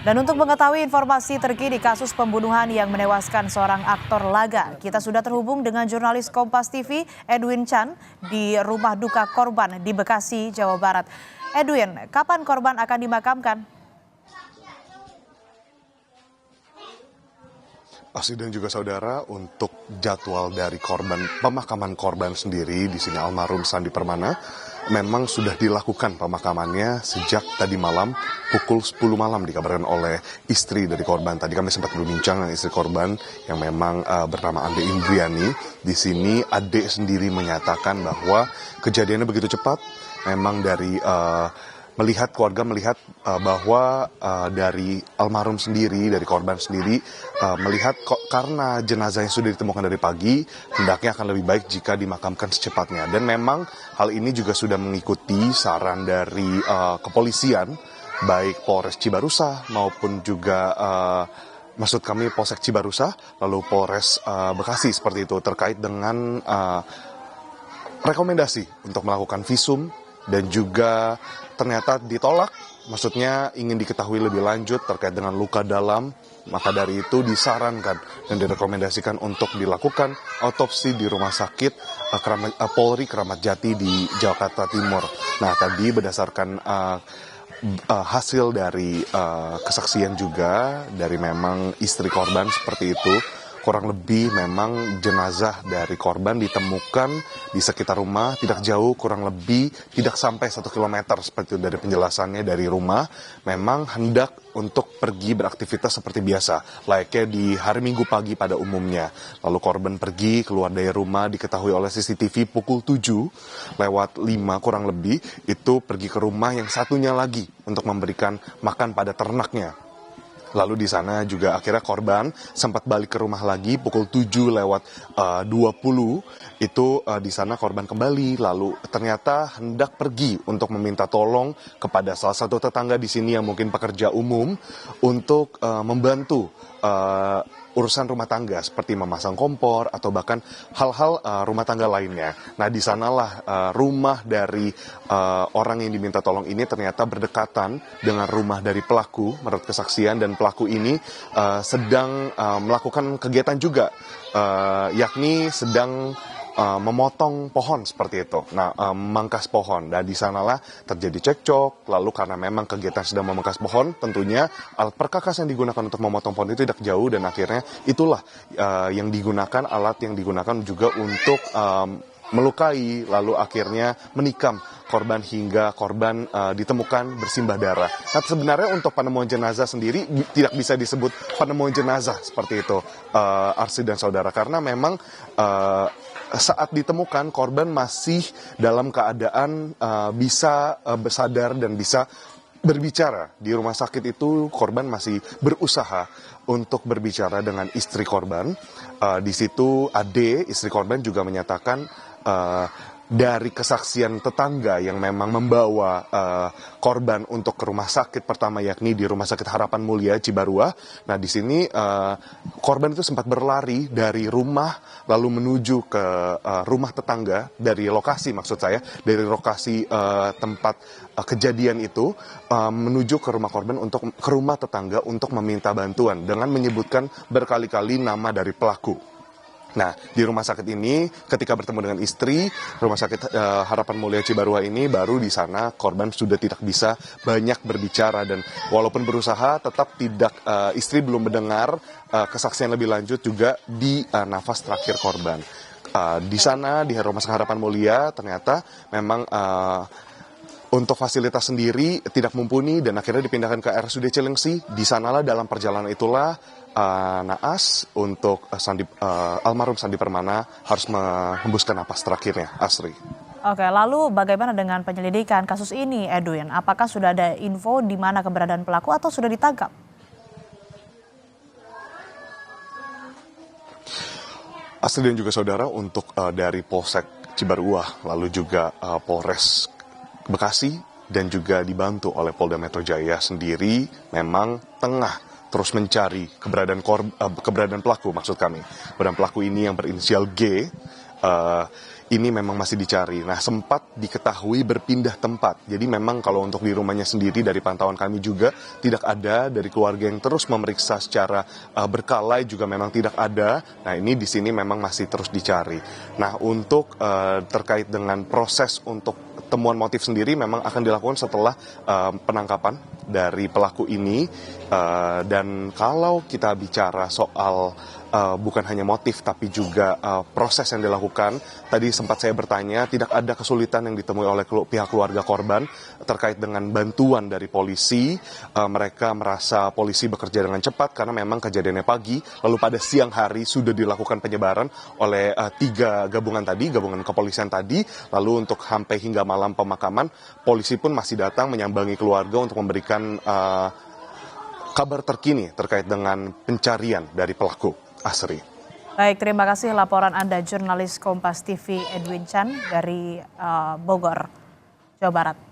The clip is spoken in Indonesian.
Dan untuk mengetahui informasi terkini kasus pembunuhan yang menewaskan seorang aktor laga, kita sudah terhubung dengan jurnalis Kompas TV Edwin Chan di rumah duka korban di Bekasi, Jawa Barat. Edwin, kapan korban akan dimakamkan? Asri dan juga saudara, untuk jadwal dari pemakaman korban sendiri di sini almarhum Sandi Permana memang sudah dilakukan pemakamannya sejak tadi malam pukul 10 malam dikabarkan oleh istri dari korban. Tadi kami sempat berbincang dengan istri korban yang memang bernama Ade Indriani. Di sini Ade sendiri menyatakan bahwa kejadiannya begitu cepat. Memang dari keluarga melihat bahwa dari almarhum sendiri, dari korban sendiri melihat karena jenazahnya sudah ditemukan dari pagi, hendaknya akan lebih baik jika dimakamkan secepatnya. Dan memang hal ini juga sudah mengikuti saran dari kepolisian, baik Polres Cibarusah maupun juga maksud kami Polsek Cibarusah, lalu Polres Bekasi seperti itu, terkait dengan rekomendasi untuk melakukan visum dan juga ternyata ditolak, maksudnya ingin diketahui lebih lanjut terkait dengan luka dalam, maka dari itu disarankan dan direkomendasikan untuk dilakukan otopsi di Rumah Sakit Polri Kramat Jati di Jakarta Timur. Nah, tadi berdasarkan hasil dari kesaksian juga dari memang istri korban seperti itu, kurang lebih memang jenazah dari korban ditemukan di sekitar rumah, tidak jauh, kurang lebih tidak sampai 1 kilometer seperti itu dari penjelasannya dari rumah. Memang hendak untuk pergi beraktivitas seperti biasa, layaknya di hari Minggu pagi pada umumnya. Lalu korban pergi keluar dari rumah, diketahui oleh CCTV pukul 7:05 kurang lebih, itu pergi ke rumah yang satunya lagi untuk memberikan makan pada ternaknya. Lalu di sana juga akhirnya korban sempat balik ke rumah lagi pukul 7:20, itu di sana korban kembali, lalu ternyata hendak pergi untuk meminta tolong kepada salah satu tetangga di sini yang mungkin pekerja umum untuk membantu urusan rumah tangga seperti memasang kompor atau bahkan hal-hal rumah tangga lainnya. Nah, di sanalah rumah dari orang yang diminta tolong ini ternyata berdekatan dengan rumah dari pelaku menurut kesaksian, dan pelaku ini sedang melakukan kegiatan juga, yakni sedang memotong pohon seperti itu. Nah, memangkas pohon. Dan di sanalah terjadi cekcok. Lalu karena memang kegiatan sedang memangkas pohon, tentunya alat perkakas yang digunakan untuk memotong pohon itu tidak jauh, dan akhirnya itulah yang digunakan, alat yang digunakan juga untuk melukai, lalu akhirnya menikam korban hingga korban ditemukan bersimbah darah. Nah, sebenarnya untuk penemuan jenazah sendiri tidak bisa disebut penemuan jenazah seperti itu, Arsy dan saudara, karena memang saat ditemukan korban masih dalam keadaan bisa bersadar dan bisa berbicara. Di rumah sakit itu korban masih berusaha untuk berbicara dengan istri korban. Di situ Ade, istri korban, juga menyatakan dari kesaksian tetangga yang memang membawa korban untuk ke rumah sakit pertama, yakni di Rumah Sakit Harapan Mulia Cibarua. Nah, di sini korban itu sempat berlari dari rumah lalu menuju ke rumah tetangga, dari lokasi, maksud saya dari lokasi tempat kejadian itu, menuju ke rumah korban, untuk ke rumah tetangga untuk meminta bantuan dengan menyebutkan berkali-kali nama dari pelaku. Nah, di rumah sakit ini ketika bertemu dengan istri, Rumah Sakit Harapan Mulia Cibarua ini, baru di sana korban sudah tidak bisa banyak berbicara, dan walaupun berusaha tetap tidak, istri belum mendengar kesaksian lebih lanjut juga di nafas terakhir korban. Di sana di Rumah Sakit Harapan Mulia ternyata memang untuk fasilitas sendiri tidak mumpuni, dan akhirnya dipindahkan ke RSUD Cilengsi. Di sanalah dalam perjalanan itulah naas untuk almarhum Sandi Permana harus menghembuskan napas terakhirnya, Asri. Oke, lalu bagaimana dengan penyelidikan kasus ini, Edwin? Apakah sudah ada info di mana keberadaan pelaku atau sudah ditangkap? Asri dan juga saudara, untuk dari Polsek Cibarua, lalu juga Polres Bekasi, dan juga dibantu oleh Polda Metro Jaya sendiri, memang tengah terus mencari keberadaan pelaku, maksud kami. Keberadaan pelaku ini yang berinisial G, ini memang masih dicari. Nah, sempat diketahui berpindah tempat. Jadi memang kalau untuk di rumahnya sendiri dari pantauan kami juga tidak ada, dari keluarga yang terus memeriksa secara berkala juga memang tidak ada. Nah, ini di sini memang masih terus dicari. Nah, untuk terkait dengan proses untuk temuan motif sendiri memang akan dilakukan setelah penangkapan dari pelaku ini. Dan kalau kita bicara soal bukan hanya motif tapi juga proses yang dilakukan, tadi sempat saya bertanya, tidak ada kesulitan yang ditemui oleh pihak keluarga korban terkait dengan bantuan dari polisi. Mereka merasa polisi bekerja dengan cepat karena memang kejadiannya pagi, lalu pada siang hari sudah dilakukan penyebaran oleh 3 gabungan tadi, gabungan kepolisian tadi, lalu untuk sampai hingga malam pemakaman, polisi pun masih datang menyambangi keluarga untuk memberikan kabar terkini terkait dengan pencarian dari pelaku. Asri. Baik, terima kasih laporan Anda jurnalis Kompas TV Edwin Chan dari Bogor, Jawa Barat.